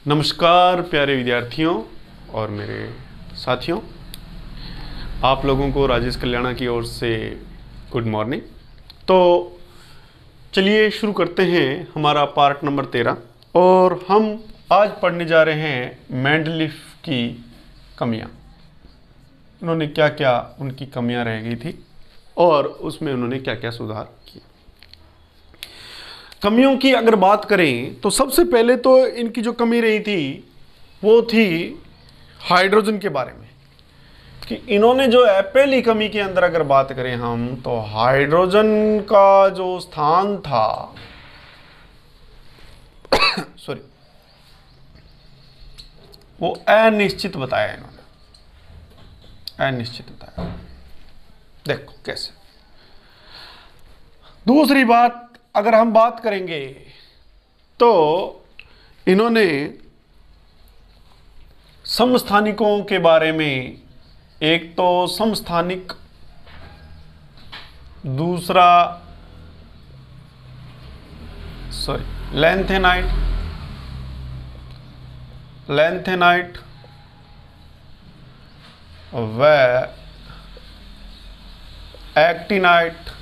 नमस्कार प्यारे विद्यार्थियों और मेरे साथियों, आप लोगों को राजेश कल्याणा की ओर से गुड मॉर्निंग। तो चलिए शुरू करते हैं हमारा पार्ट नंबर 13 और हम आज पढ़ने जा रहे हैं मेंडलीफ की कमियां। उन्होंने क्या क्या उनकी कमियां रह गई थी और उसमें उन्होंने क्या क्या सुधार किया। कमियों की अगर बात करें तो सबसे पहले तो इनकी जो कमी रही थी वो थी हाइड्रोजन के बारे में, कि इन्होंने जो है पहली कमी के अंदर अगर बात करें हम तो हाइड्रोजन का जो स्थान था सॉरी वो अनिश्चित बताया इन्होंने, अनिश्चित बताया। देखो कैसे। दूसरी बात अगर हम बात करेंगे तो इन्होंने समस्थानिकों के बारे में, एक तो समस्थानिक, दूसरा लैंथेनाइट व एक्टिनाइट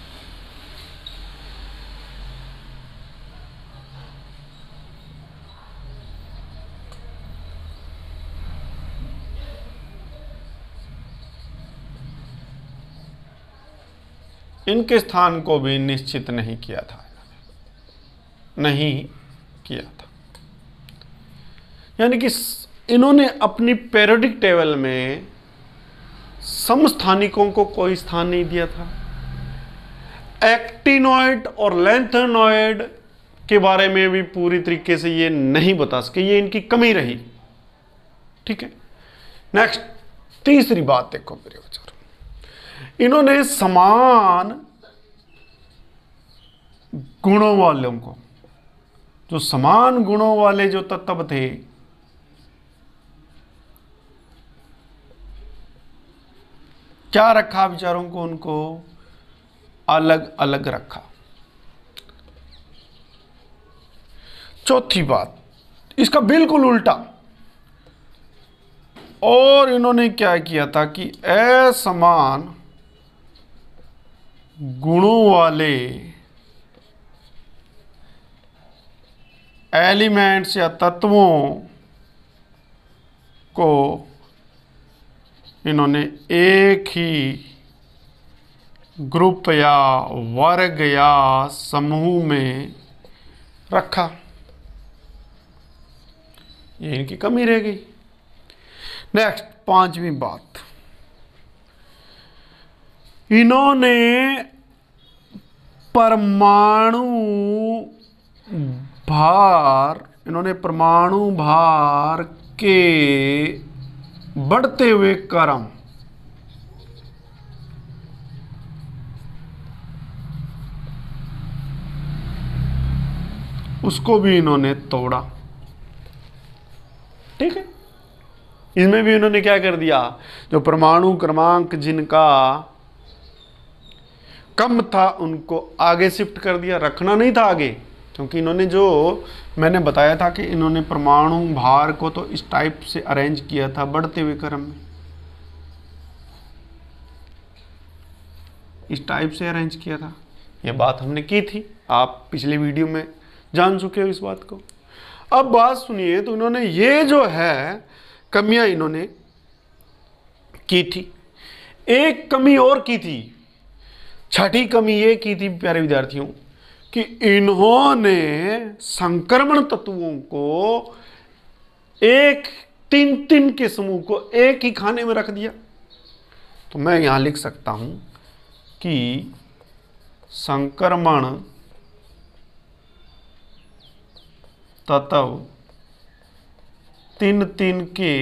इनके स्थान को भी निश्चित नहीं किया था, नहीं किया था। यानी कि इन्होंने अपनी पीरियोडिक टेबल में समस्थानिकों को कोई स्थान नहीं दिया था। एक्टिनॉइड और लैंथेनॉइड के बारे में भी पूरी तरीके से ये नहीं बता सके, ये इनकी कमी रही। ठीक है। नेक्स्ट तीसरी बात देखो मेरे बच्चों, इन्होंने समान गुणों वालों को, जो समान गुणों वाले जो तत्व थे, क्या रखा विचारों को, उनको अलग अलग रखा। चौथी बात इसका बिल्कुल उल्टा, और इन्होंने क्या किया था कि असमान गुणों वाले एलिमेंट्स या तत्वों को इन्होंने एक ही ग्रुप या वर्ग या समूह में रखा। ये इनकी कमी रह गई। नेक्स्ट पांचवी बात, इन्होंने परमाणु भार के बढ़ते हुए क्रम, उसको भी इन्होंने तोड़ा। ठीक है। इसमें भी इन्होंने क्या कर दिया, जो परमाणु क्रमांक जिनका कम था उनको आगे शिफ्ट कर दिया, रखना नहीं था आगे, क्योंकि इन्होंने जो मैंने बताया था कि इन्होंने परमाणु भार को तो इस टाइप से अरेंज किया था बढ़ते हुए क्रम में, इस टाइप से अरेंज किया था। यह बात हमने की थी, आप पिछले वीडियो में जान चुके हो इस बात को। अब बात सुनिए, तो इन्होंने ये जो है कमियां इन्होंने की थी। एक कमी और की थी, छठी कमी ये की थी प्यारे विद्यार्थियों, कि इन्होंने संक्रमण तत्वों को एक तीन के समूह को एक ही खाने में रख दिया। तो मैं यहां लिख सकता हूं कि संक्रमण तत्व तीन के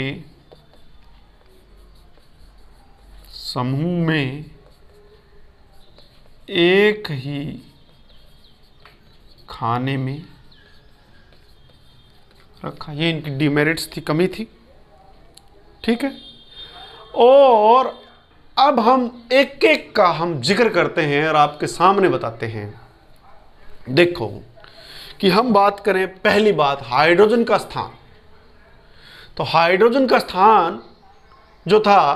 समूह में एक ही खाने में रखा। ये इनकी डिमेरिट्स थी, कमी थी। ठीक है। और अब हम एक एक का हम जिक्र करते हैं और आपके सामने बताते हैं। देखो कि हम बात करें, पहली बात हाइड्रोजन का स्थान। तो हाइड्रोजन का स्थान जो था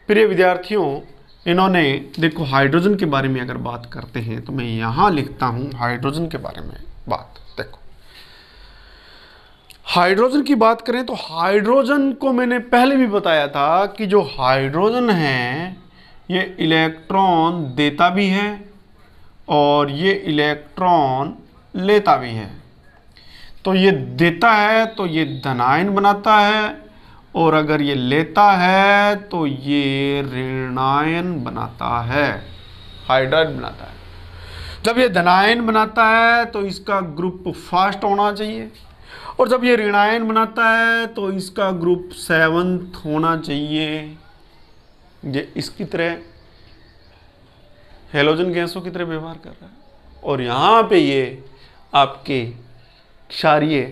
प्रिय विद्यार्थियों, इन्होंने देखो हाइड्रोजन के बारे में अगर बात करते हैं तो मैं यहां लिखता हूं हाइड्रोजन के बारे में बात। देखो हाइड्रोजन की बात करें तो हाइड्रोजन को मैंने पहले भी बताया था कि जो हाइड्रोजन है ये इलेक्ट्रॉन देता भी है और ये इलेक्ट्रॉन लेता भी है। तो ये देता है तो ये धनायन बनाता है और अगर ये लेता है तो ये ऋणायन बनाता है, हाइड्राइड बनाता है। जब ये धनायन बनाता है तो इसका ग्रुप फर्स्ट होना चाहिए और जब ये ऋणायन बनाता है तो इसका ग्रुप 7th होना चाहिए। ये इसकी तरह हेलोजन गैसों की तरह व्यवहार कर रहा है और यहाँ पे ये आपके क्षारीय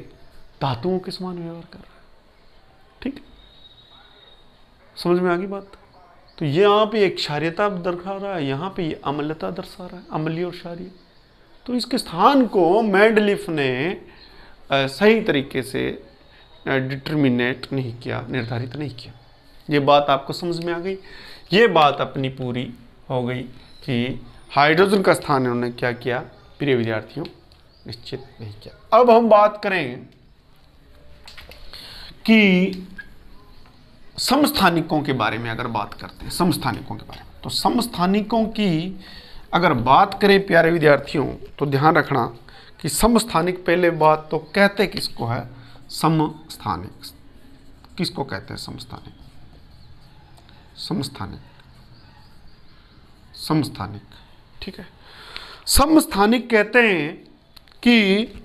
धातुओं के समान व्यवहार कर रहा है। ठीक है, समझ में आ गई बात? तो ये यहाँ पे एक क्षारीयता दर्शा रहा है, यहाँ पे ये अम्लता दर्शा रहा है, अम्लीय और क्षारीय। तो इसके स्थान को मेंडलीफ ने सही तरीके से डिटर्मिनेट नहीं किया, निर्धारित नहीं किया। ये बात आपको समझ में आ गई? ये बात अपनी पूरी हो गई कि हाइड्रोजन का स्थान इन्होंने क्या किया, प्रिय विद्यार्थियों, निश्चित नहीं किया। अब हम बात करें कि समस्थानिकों के बारे में अगर बात करते हैं, समस्थानिकों के बारे में, तो समस्थानिकों की अगर बात करें प्यारे विद्यार्थियों तो ध्यान रखना कि समस्थानिक पहले बात तो कहते किसको है, समस्थानिक। किसको कहते हैं समस्थानिक? समस्थानिक, समस्थानिक, ठीक है। समस्थानिक कहते हैं कि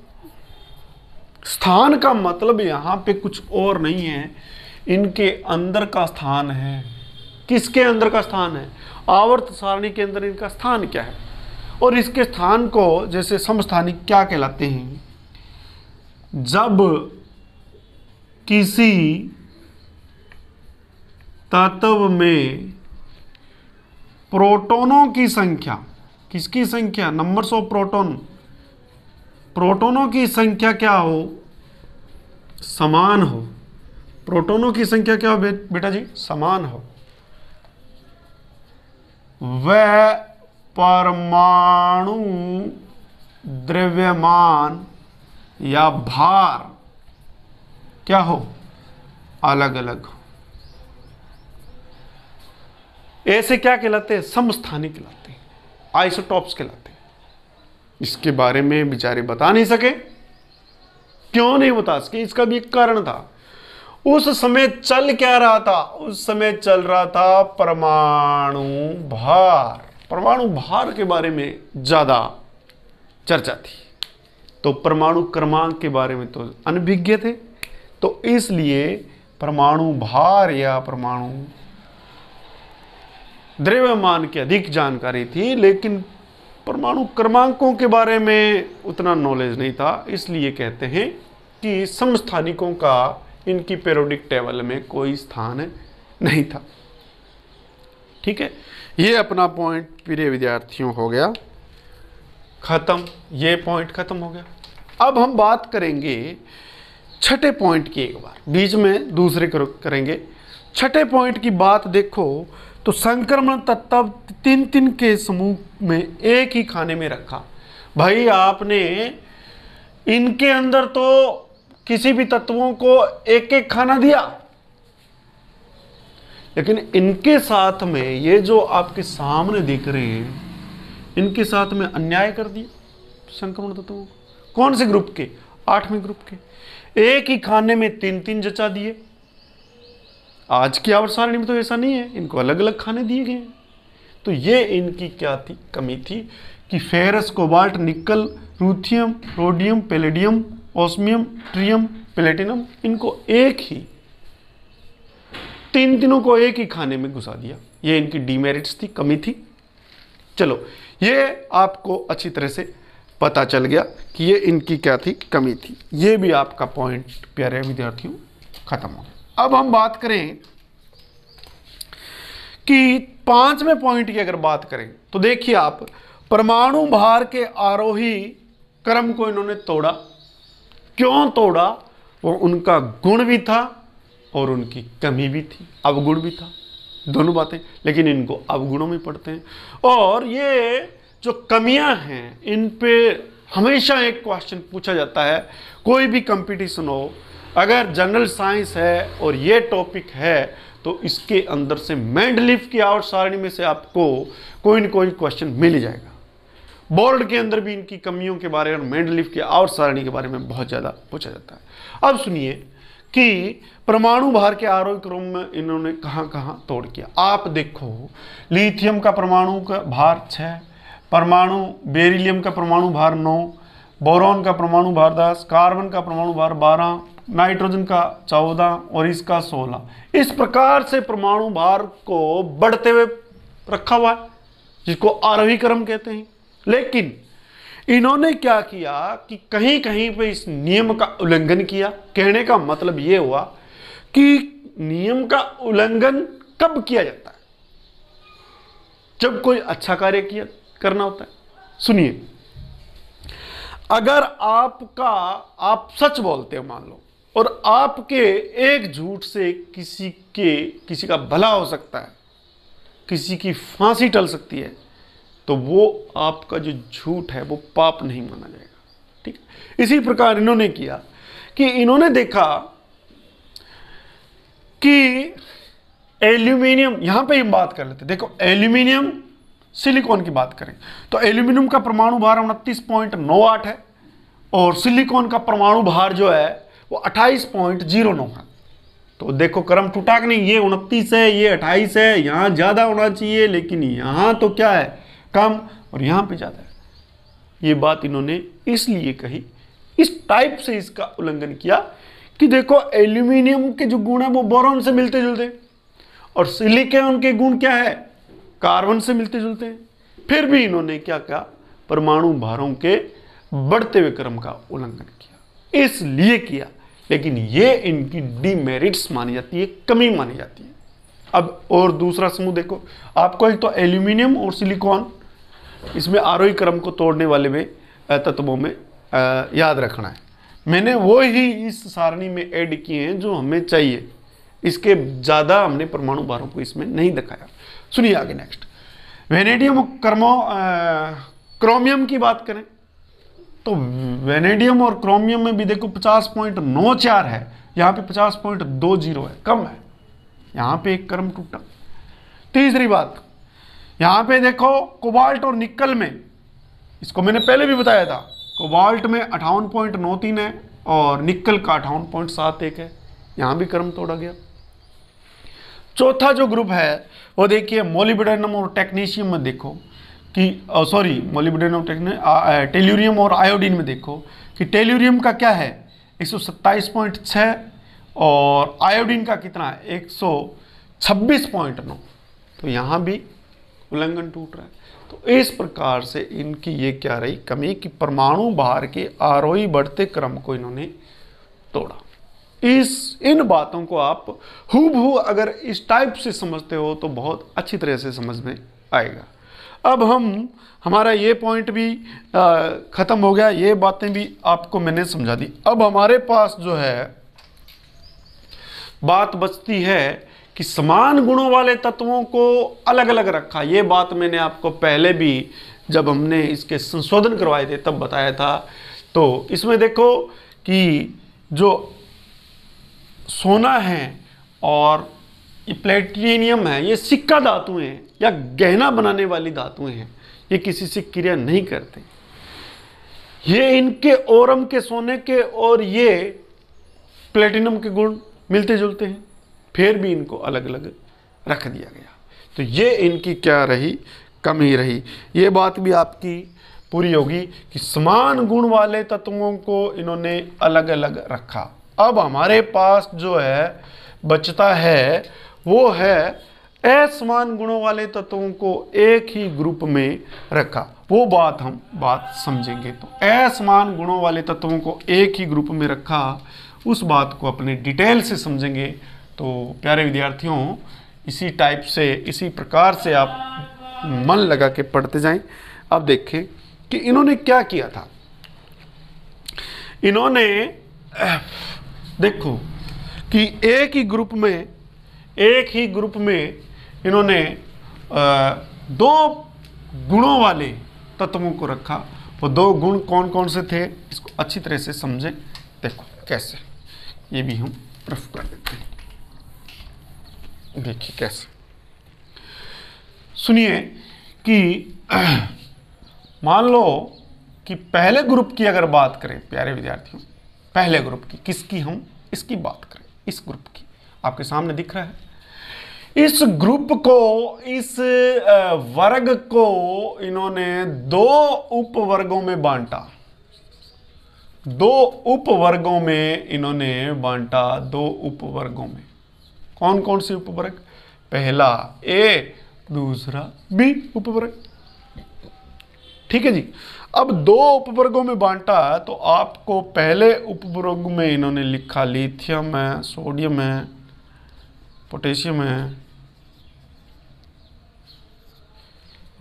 स्थान का मतलब यहां पे कुछ और नहीं है, इनके अंदर का स्थान है। किसके अंदर का स्थान है? आवर्त सारणी के अंदर इनका स्थान क्या है और इसके स्थान को जैसे समस्थानिक क्या कहलाते हैं? जब किसी तत्व में प्रोटॉनों की संख्या, किसकी संख्या? नंबर्स ऑफ प्रोटॉन, प्रोटॉनों की संख्या क्या हो? समान हो। प्रोटॉनों की संख्या क्या हो बेटा जी? समान हो। वह परमाणु द्रव्यमान या भार क्या हो? अलग अलग हो। ऐसे क्या कहलाते हैं? समस्थानिक कहलाते हैं, आइसोटॉप्स कहलाते हैं। इसके बारे में बेचारे बता नहीं सके। क्यों नहीं बता सके? इसका भी एक कारण था। उस समय चल क्या रहा था? उस समय चल रहा था परमाणु भार। परमाणु भार के बारे में ज्यादा चर्चा थी, तो परमाणु क्रमांक के बारे में तो अनभिज्ञ थे। तो इसलिए परमाणु भार या परमाणु द्रव्यमान की अधिक जानकारी थी, लेकिन परमाणु क्रमांकों के बारे में उतना नॉलेज नहीं था। इसलिए कहते हैं कि समस्थानिकों का इनकी पीरियोडिक टेबल में कोई स्थान नहीं था। ठीक है, ये अपना पॉइंट प्रिय विद्यार्थियों हो गया खत्म। ये पॉइंट खत्म हो गया। अब हम बात करेंगे छठे पॉइंट की, एक बार बीच में दूसरे करेंगे। छठे पॉइंट की बात देखो तो संक्रमण तत्व 3 के समूह में एक ही खाने में रखा। भाई आपने इनके अंदर तो किसी भी तत्वों को एक एक खाना दिया, लेकिन इनके साथ में ये जो आपके सामने दिख रहे हैं, इनके साथ में अन्याय कर दिया संक्रमण तत्वों को। कौन से ग्रुप के? 8वें ग्रुप के। एक ही खाने में 3 जचा दिए। आज की आवर्त सारणी में तो ऐसा नहीं है, इनको अलग अलग खाने दिए गए हैं। तो ये इनकी क्या थी? कमी थी कि ferrous, cobalt, nickel, ruthenium, rhodium, palladium, osmium, ट्रियम, प्लेटिनम, इनको एक ही, तीनों को एक ही खाने में घुसा दिया। ये इनकी डीमेरिट्स थी, कमी थी। चलो, ये आपको अच्छी तरह से पता चल गया कि ये इनकी क्या थी? कमी थी। ये भी आपका पॉइंट प्यारे विद्यार्थियों खत्म हो गया। अब हम बात करें कि 5वें पॉइंट की अगर बात करें तो देखिए आप, परमाणु भार के आरोही क्रम को इन्होंने तोड़ा। क्यों तोड़ा? वो उनका गुण भी था और उनकी कमी भी थी, अवगुण भी था, दोनों बातें, लेकिन इनको अवगुणों में पढ़ते हैं। और ये जो कमियां हैं इन पे हमेशा एक क्वेश्चन पूछा जाता है, कोई भी कंपटीशन हो, अगर जनरल साइंस है और ये टॉपिक है तो इसके अंदर से मेंडलीफ की आवर्त सारणी में से आपको कोई न कोई क्वेश्चन मिल ही जाएगा। बोर्ड के अंदर भी इनकी कमियों के बारे में, मेंडलीफ की आवर्त सारणी के बारे में बहुत ज़्यादा पूछा जाता है। अब सुनिए कि परमाणु भार के आरोही क्रम में इन्होंने कहाँ कहाँ तोड़ किया। आप देखो, लिथियम का परमाणु का भार 6, परमाणु बेरिलियम का परमाणु भार 9, बोरॉन का परमाणु भार 10, कार्बन का परमाणु भार 12, नाइट्रोजन का 14 और इसका 16। इस प्रकार से परमाणु भार को बढ़ते हुए रखा हुआ है, जिसको आरोही क्रम कहते हैं। लेकिन इन्होंने क्या किया कि कहीं कहीं पे इस नियम का उल्लंघन किया। कहने का मतलब यह हुआ कि नियम का उल्लंघन कब किया जाता है? जब कोई अच्छा कार्य करना होता है। सुनिए, अगर आप सच बोलते हो मान लो, और आपके एक झूठ से किसी का भला हो सकता है, किसी की फांसी टल सकती है, तो वो आपका जो झूठ है वो पाप नहीं माना जाएगा। ठीक, इसी प्रकार इन्होंने किया कि इन्होंने देखा कि एल्यूमिनियम, यहां पे हम बात कर लेते, देखो एल्यूमिनियम सिलिकॉन की बात करें तो एल्यूमिनियम का परमाणु भार 29.98 है और सिलिकॉन का परमाणु भार जो है वो 28.09 है। तो देखो क्रम टूटा कि नहीं, ये 29 है, ये 28 है, यहां ज्यादा होना चाहिए, लेकिन यहां तो क्या है, कम, और यहां पे ज्यादा है। ये बात इन्होंने इसलिए कही, इस टाइप से इसका उल्लंघन किया कि देखो एल्यूमिनियम के जो गुण है वो बोरॉन से मिलते जुलते, और सिलिकॉन के गुण क्या है, कार्बन से मिलते जुलते हैं। फिर भी इन्होंने क्या किया, परमाणु भारों के बढ़ते हुए क्रम का उल्लंघन किया। इसलिए किया, लेकिन ये इनकी डीमेरिट्स मानी जाती है, कमी मानी जाती है। अब और दूसरा समूह देखो, आपको एक तो एल्यूमिनियम और सिलिकॉन, इसमें आरोही क्रम को तोड़ने वाले में तत्वों में याद रखना है। मैंने वो ही इस सारणी में ऐड किए हैं जो हमें चाहिए, इसके ज़्यादा हमने परमाणु भारों को इसमें नहीं दिखाया। सुनिए आगे नेक्स्ट, वेनेडियम क्रोमियम की बात करें तो वेनेडियम और क्रोमियम में भी देखो 50.94 है, यहाँ पे 50.20 है, कम है, यहाँ पे एक क्रम टूटा। तीसरी बात, यहाँ पे देखो कोबाल्ट और निकल में, इसको मैंने पहले भी बताया था, कोबाल्ट में 58.93 है और निकल का 58.71 है, यहाँ भी क्रम तोड़ा गया। चौथा जो ग्रुप है वो देखिए मोलिब्डेनम और टेक्नीशियम में देखो कि मोलिब्डेनम, टेल्यूरियम और आयोडीन में देखो कि टेल्यूरियम का क्या है 127.6 और आयोडीन का कितना है 126.9। तो यहाँ भी उल्लंघन टूट रहा है। तो इस प्रकार से इनकी ये क्या रही कमी कि परमाणु भार के आरोही बढ़ते क्रम को इन्होंने तोड़ा। इन बातों को आप हूबहू अगर इस टाइप से समझते हो तो बहुत अच्छी तरह से समझ में आएगा। अब हमारा ये पॉइंट भी ख़त्म हो गया, ये बातें भी आपको मैंने समझा दी। अब हमारे पास जो है बात बचती है कि समान गुणों वाले तत्वों को अलग अलग रखा। ये बात मैंने आपको पहले भी जब हमने इसके संशोधन करवाए थे तब बताया था। तो इसमें देखो कि जो सोना है और ये प्लेटिनियम है, ये सिक्का धातुएं हैं या गहना बनाने वाली धातुएं हैं, ये किसी से क्रिया नहीं करते। ये इनके ओरम के सोने के और ये प्लेटिनम के गुण मिलते जुलते हैं, फिर भी इनको अलग अलग रख दिया गया। तो ये इनकी क्या रही, कमी रही। ये बात भी आपकी पूरी होगी कि समान गुण वाले तत्वों को इन्होंने अलग अलग रखा। अब हमारे पास जो है बचता है वो है असमान गुणों वाले तत्वों को एक ही ग्रुप में रखा। वो हम बात समझेंगे। तो असमान गुणों वाले तत्वों को एक ही ग्रुप में रखा, उस बात को अपने डिटेल से समझेंगे। तो प्यारे विद्यार्थियों, इसी टाइप से, इसी प्रकार से आप मन लगा के पढ़ते जाएं। अब देखें कि इन्होंने क्या किया था। इन्होंने देखो कि एक ही ग्रुप में इन्होंने दो गुणों वाले तत्वों को रखा। वो दो गुण कौन कौन से थे, इसको अच्छी तरह से समझें। देखो कैसे, ये भी हम प्रूफ कर देते हैं। देखिए कैसे, सुनिए कि मान लो कि पहले ग्रुप की अगर बात करें प्यारे विद्यार्थियों, पहले ग्रुप की, किसकी, हम इसकी बात करें, इस ग्रुप की, आपके सामने दिख रहा है। इस ग्रुप को, इस वर्ग को इन्होंने दो उपवर्गों में बांटा। दो उपवर्गों में इन्होंने बांटा, दो उपवर्गों में। कौन कौन से उपवर्ग? पहला ए, दूसरा बी उपवर्ग। ठीक है जी। अब दो उपवर्गों में बांटा, तो आपको पहले उपवर्ग में इन्होंने लिखा लिथियम है, सोडियम है, पोटेशियम है,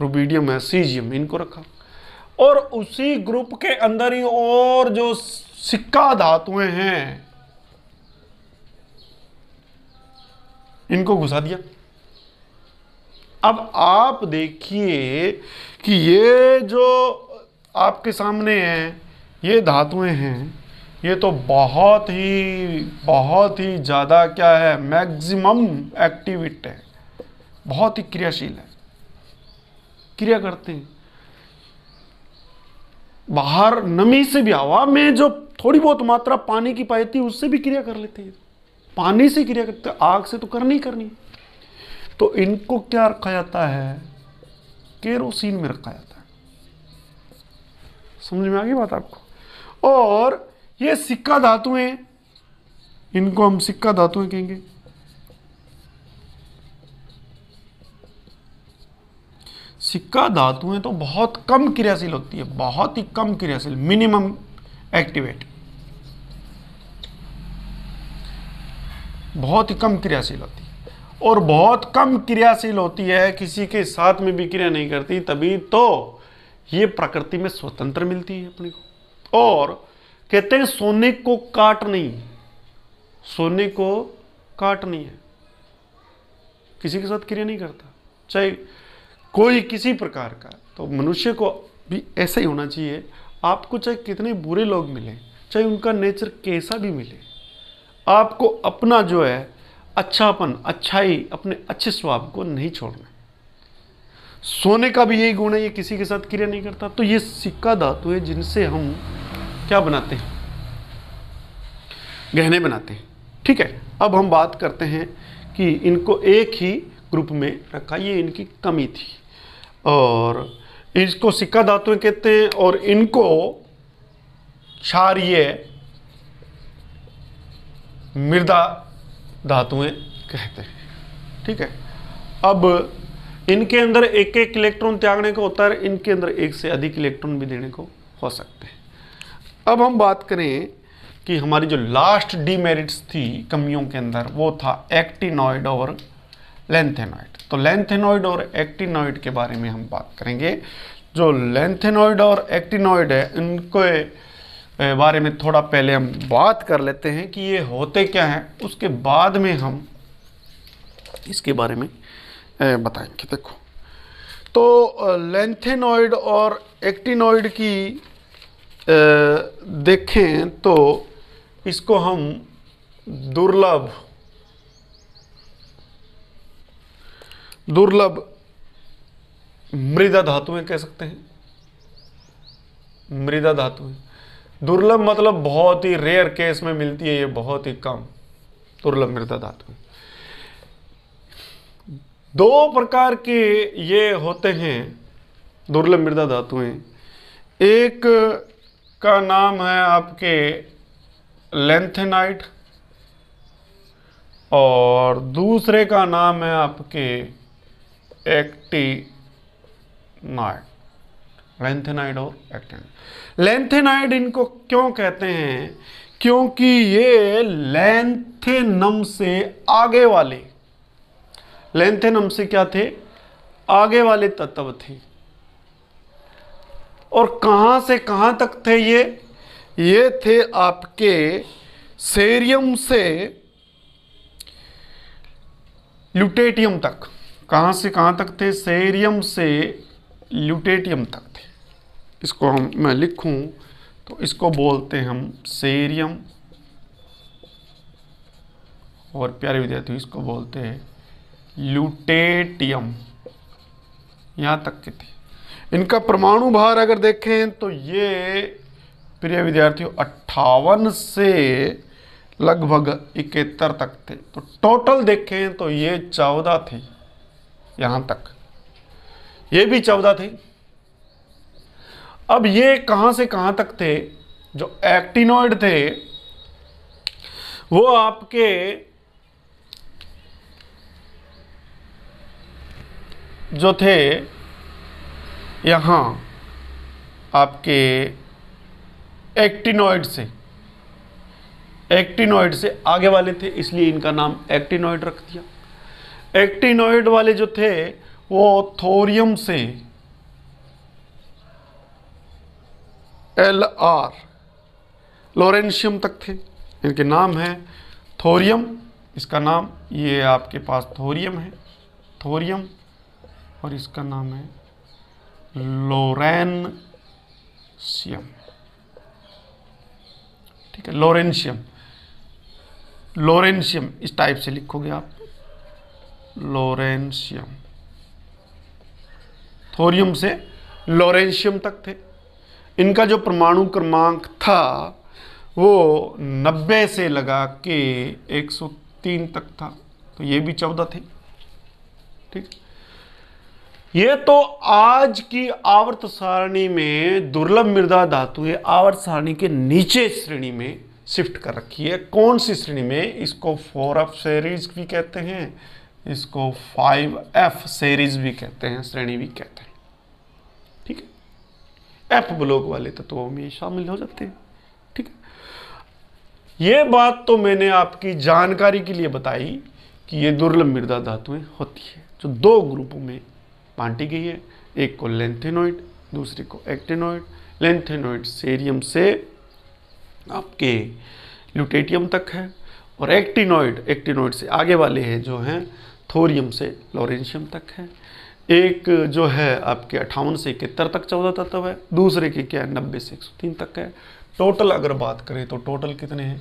रुबिडियम है, सीजियम, इनको रखा। और उसी ग्रुप के अंदर ही और जो सिक्का धातुएं हैं इनको घुसा दिया। अब आप देखिए कि ये जो आपके सामने है, ये धातुएं हैं, ये तो बहुत ही ज़्यादा क्या है, मैक्सिमम एक्टिविट है, बहुत ही क्रियाशील है, क्रिया करते हैं। बाहर नमी से भी, हवा में जो थोड़ी बहुत मात्रा पानी की पाई थी उससे भी क्रिया कर लेते हैं, पानी से क्रिया करते हैं, आग से तो करनी करनी। तो इनको क्या रखा जाता है? केरोसिन में रखा जाता है। समझ में आ गई बात आपको? और ये सिक्का धातुएं, इनको हम सिक्का धातुएं कहेंगे। सिक्का धातुएं तो बहुत कम क्रियाशील होती है, बहुत ही कम क्रियाशील, मिनिमम एक्टिवेट, बहुत ही कम क्रियाशील होती है। और बहुत कम क्रियाशील होती है, किसी के साथ में भी क्रिया नहीं करती, तभी तो ये प्रकृति में स्वतंत्र मिलती है अपने को। और कहते हैं सोने को काट नहीं, सोने को काट नहीं है, किसी के साथ क्रिया नहीं करता, चाहे कोई किसी प्रकार का। तो मनुष्य को भी ऐसा ही होना चाहिए। आपको चाहे कितने बुरे लोग मिले, चाहे उनका नेचर कैसा भी मिले, आपको अपना जो है अच्छापन, अच्छाई, अपने अच्छे स्वभाव को नहीं छोड़ना। सोने का भी यही गुण है, ये किसी के साथ क्रिया नहीं करता। तो ये सिक्का धातु है जिनसे हम क्या बनाते हैं? गहने बनाते हैं। ठीक है। अब हम बात करते हैं कि इनको एक ही ग्रुप में रखा, ये इनकी कमी थी। और इसको सिक्का धातुएं कहते हैं और इनको क्षारीय मृदा धातुएं कहते हैं। ठीक है। अब इनके अंदर एक एक इलेक्ट्रॉन त्यागने को होता है, इनके अंदर एक से अधिक इलेक्ट्रॉन भी देने को हो सकते हैं। अब हम बात करें कि हमारी जो लास्ट डीमेरिट्स थी कमियों के अंदर, वो था एक्टिनॉइड और लैंथेनॉइड। तो लैंथेनॉइड और एक्टिनॉइड के बारे में हम बात करेंगे। जो लैंथेनॉइड और एक्टिनॉइड है, इनके बारे में थोड़ा पहले हम बात कर लेते हैं कि ये होते क्या हैं, उसके बाद में हम इसके बारे में बताएंगे। देखो, तो लैंथेनॉइड और एक्टिनॉइड की देखें तो इसको हम दुर्लभ मृदा धातुएं कह सकते हैं। मृदा धातुएं दुर्लभ मतलब बहुत ही रेयर केस में मिलती है, ये बहुत ही कम दुर्लभ मृदा धातुएं। दो प्रकार के ये होते हैं दुर्लभ मृदा धातुएं। एक का नाम है आपके लैंथेनाइड और दूसरे का नाम है आपके एक्टिनॉइड। लैंथेनाइड और एक्टिनॉइड। लैंथेनाइड इनको क्यों कहते हैं? क्योंकि ये लैंथेनम से आगे वाले, लैंथेनम से क्या थे? आगे वाले तत्व थे। और कहां से कहां तक थे ये थे आपके सेरियम से ल्यूटेटियम तक, कहाँ से कहाँ तक थे? सेरियम से ल्यूटेटियम तक थे। इसको मैं लिखूं तो इसको बोलते हैं हम सेरियम, और प्यारे विद्यार्थियों इसको बोलते हैं ल्यूटेटियम। यहाँ तक के थे। इनका परमाणु भार अगर देखें तो ये प्रिय विद्यार्थियों 58 से लगभग 71 तक थे। तो टोटल देखें तो ये 14 थे। यहाँ तक ये भी 14 थे। अब ये कहाँ से कहाँ तक थे? जो एक्टिनॉइड थे वो आपके जो थे यहाँ आपके एक्टिनॉइड से आगे वाले थे, इसलिए इनका नाम एक्टिनॉइड रख दिया। एक्टिनॉइड वाले जो थे वो थोरियम से Lr लोरेंशियम तक थे। इनके नाम है थोरियम, इसका नाम ये आपके पास थोरियम है, थोरियम, और इसका नाम है लोरेंशियम। ठीक है, लोरेंशियम, लोरेंशियम इस टाइप से लिखोगे आप, लोरेंशियम। थोरियम से लोरेंशियम तक थे। इनका जो परमाणु क्रमांक था वो 90 से लगा के 103 तक था। तो ये भी 14 थे। ठीक, ये तो आज की आवर्त सारणी में दुर्लभ मृदा धातुएं आवर्त सारणी के नीचे श्रेणी में शिफ्ट कर रखी है। कौन सी श्रेणी में? इसको 4F सीरीज भी कहते हैं, इसको 5F सीरीज भी कहते हैं, श्रेणी भी कहते हैं। ठीक है, F ब्लॉक वाले तत्वों में शामिल हो जाते हैं। ठीक है, ये बात तो मैंने आपकी जानकारी के लिए बताई कि ये दुर्लभ मृदा धातुएं होती है जो दो ग्रुपों में बांटी गई है। एक को लेंथेनॉइड, दूसरे को एक्टिनॉइड। लेंथेनॉइड सेरियम से आपके ल्यूटेटियम तक है, और एक्टिनॉइड से आगे वाले हैं जो हैं थोरियम से लोरेंशियम तक है। एक जो है आपके 58 से 71 तक 14 तत्व है, दूसरे के क्या है 90 से 103 तक है। टोटल अगर बात करें तो टोटल कितने हैं?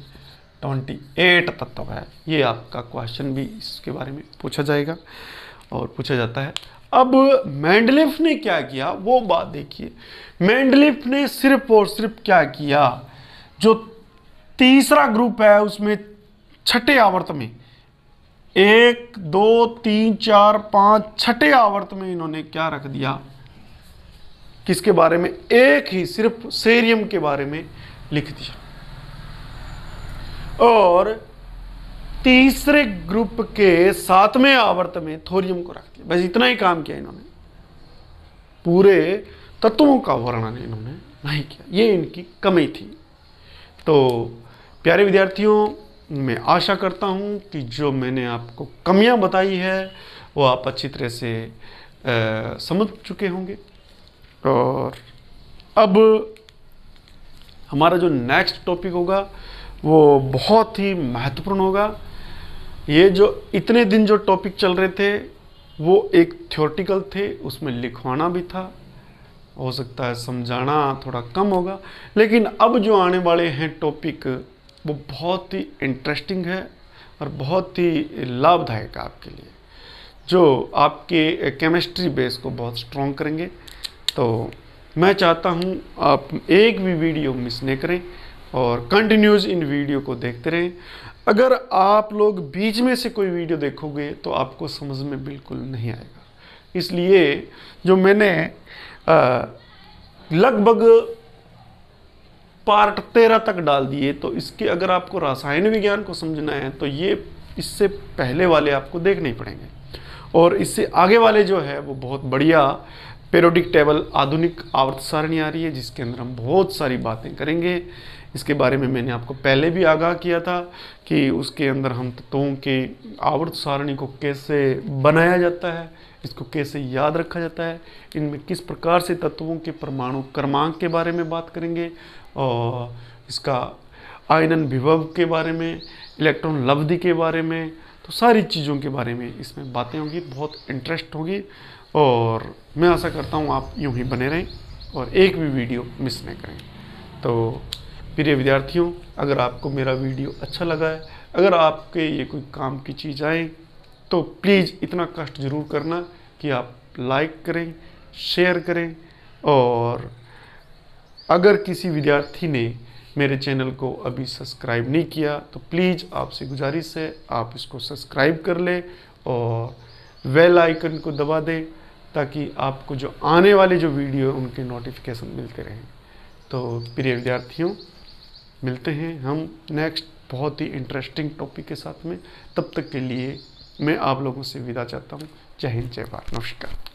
28 तत्व है। ये आपका क्वेश्चन भी इसके बारे में पूछा जाएगा और पूछा जाता है। अब मेंडलीफ ने क्या किया वो बात देखिए। मेंडलीफ ने सिर्फ और सिर्फ क्या किया, जो तीसरा ग्रुप है उसमें छठे आवर्त में 1 2 3 4 5 छठे आवर्त में इन्होंने क्या रख दिया, किसके बारे में? एक ही सिर्फ सेरियम के बारे में लिख दिया। और तीसरे ग्रुप के 7वें आवर्त में थोरियम को रख दिया। बस इतना ही काम किया इन्होंने, पूरे तत्वों का वर्णन इन्होंने नहीं किया। ये इनकी कमी थी। तो प्यारे विद्यार्थियों, मैं आशा करता हूँ कि जो मैंने आपको कमियां बताई है वो आप अच्छी तरह से समझ चुके होंगे। और अब हमारा जो नेक्स्ट टॉपिक होगा वो बहुत ही महत्वपूर्ण होगा। ये जो इतने दिन जो टॉपिक चल रहे थे वो एक थ्योरेटिकल थे, उसमें लिखवाना भी था, हो सकता है समझाना थोड़ा कम होगा, लेकिन अब जो आने वाले हैं टॉपिक वो बहुत ही इंटरेस्टिंग है और बहुत ही लाभदायक है आपके लिए, जो आपके केमिस्ट्री बेस को बहुत स्ट्रॉन्ग करेंगे। तो मैं चाहता हूँ आप एक भी वीडियो मिस नहीं करें और कंटिन्यूस इन वीडियो को देखते रहें। अगर आप लोग बीच में से कोई वीडियो देखोगे तो आपको समझ में बिल्कुल नहीं आएगा। इसलिए जो मैंने लगभग पार्ट 13 तक डाल दिए, तो इसके अगर आपको रासायनिक विज्ञान को समझना है तो ये इससे पहले वाले आपको देखने ही पड़ेंगे, और इससे आगे वाले जो है वो बहुत बढ़िया पीरियोडिक टेबल आधुनिक आवर्त सारणी आ रही है, जिसके अंदर हम बहुत सारी बातें करेंगे। इसके बारे में मैंने आपको पहले भी आगाह किया था कि उसके अंदर हम तत्वों के आवर्त सारणी को कैसे बनाया जाता है, इसको कैसे याद रखा जाता है, इनमें किस प्रकार से तत्वों के परमाणु क्रमांक के बारे में बात करेंगे, और इसका आयनन विभव के बारे में, इलेक्ट्रॉन लब्धि के बारे में, तो सारी चीज़ों के बारे में इसमें बातें होंगी, बहुत इंटरेस्ट होगी। और मैं आशा करता हूँ आप यूँ ही बने रहें और एक भी वीडियो मिस नहीं करें। तो प्रिय विद्यार्थियों, अगर आपको मेरा वीडियो अच्छा लगा है, अगर आपके ये कोई काम की चीज़ आए, तो प्लीज़ इतना कष्ट ज़रूर करना कि आप लाइक करें, शेयर करें। और अगर किसी विद्यार्थी ने मेरे चैनल को अभी सब्सक्राइब नहीं किया तो प्लीज़ आपसे गुजारिश है आप इसको सब्सक्राइब कर लें और बेल आइकन को दबा दें, ताकि आपको जो आने वाले जो वीडियो है उनके नोटिफिकेशन मिलते रहें। तो प्रिय विद्यार्थियों, मिलते हैं हम नेक्स्ट बहुत ही इंटरेस्टिंग टॉपिक के साथ में। तब तक के लिए मैं आप लोगों से विदा चाहता हूँ। जय हिंद, जय भारत, नमस्कार।